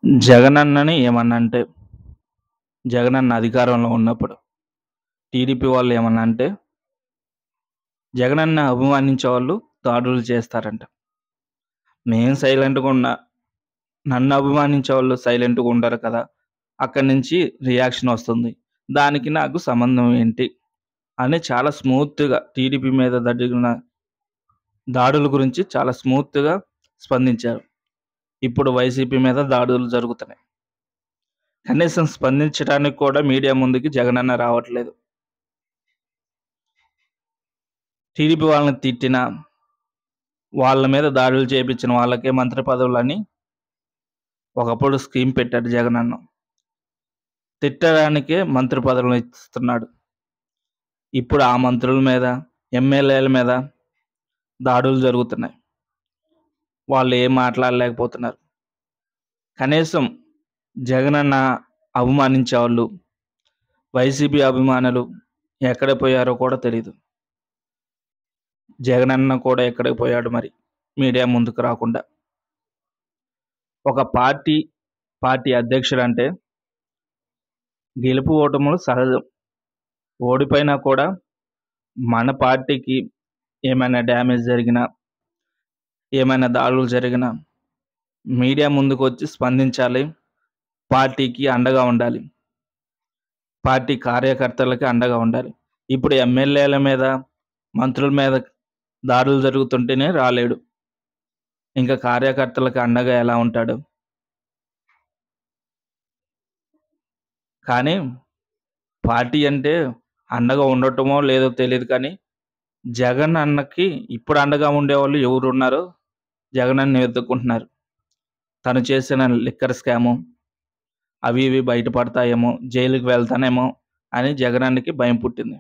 జగనన్నని ఏమన్నా అంటే, జగనన్న అధికారంలో ఉన్నప్పుడు టీడీపీ వాళ్ళు ఏమన్నా అంటే, జగనన్న అభిమానించేవాళ్ళు దాడులు చేస్తారంట. నేను సైలెంట్‌గా ఉన్నా. నన్ను అభిమానించేవాళ్ళు సైలెంట్‌గా ఉండరు కదా! అక్కడి నుంచి రియాక్షన్ వస్తుంది. దానికి నాకు సంబంధం ఏంటి? అని చాలా స్మూత్‌గా టీడీపీ మీద జరిగిన దాడుల గురించి చాలా స్మూత్‌గా స్పందించారు. ఇప్పుడు వైసీపీ మీద దాడులు జరుగుతున్నాయి. కనీసం స్పందించడానికి కూడా మీడియా ముందుకి జగనన్న రావట్లేదు. టీడీపీ వాళ్ళని తిట్టినా, వాళ్ళ మీద దాడులు చేపించిన వాళ్ళకే మంత్రి పదవులని ఒకప్పుడు స్కీమ్ పెట్టాడు జగనన్న. తిట్టడానికే మంత్రి పదవులు ఇస్తున్నాడు. ఇప్పుడు ఆ మంత్రుల మీద, ఎమ్మెల్యేల మీద దాడులు జరుగుతున్నాయి. వాళ్ళు ఏం మాట్లాడలేకపోతున్నారు. కనీసం జగనన్న అవమానించేవాళ్ళు, వైసీపీ అభిమానులు ఎక్కడ పోయారో కూడా తెలీదు. జగనన్న కూడా ఎక్కడికి పోయాడు మరి మీడియా ముందుకు రాకుండా. ఒక పార్టీ అధ్యక్షుడంటే గెలుపు ఓటములు సహజం. ఓడిపోయినా కూడా మన పార్టీకి ఏమైనా డ్యామేజ్ జరిగినా, ఏమైనా దాడులు జరిగినా మీడియా ముందుకొచ్చి స్పందించాలి. పార్టీకి అండగా ఉండాలి. పార్టీ కార్యకర్తలకి అండగా ఉండాలి. ఇప్పుడు ఎమ్మెల్యేల మీద, మంత్రుల మీద దాడులు జరుగుతుంటేనే రాలేడు. ఇంకా కార్యకర్తలకు అండగా ఎలా ఉంటాడు? కానీ పార్టీ అంటే అండగా ఉండటమో లేదో తెలీదు కానీ, జగన్ అన్నకి ఇప్పుడు అండగా ఉండేవాళ్ళు ఎవరున్నారో జగనన్నని వెతుక్కుంటున్నారు. తను చేసిన లిక్కర్ స్కాము అవి ఇవి బయటపడతాయేమో, జైలుకి వెళ్తానేమో అని జగనన్నకి భయం పుట్టింది.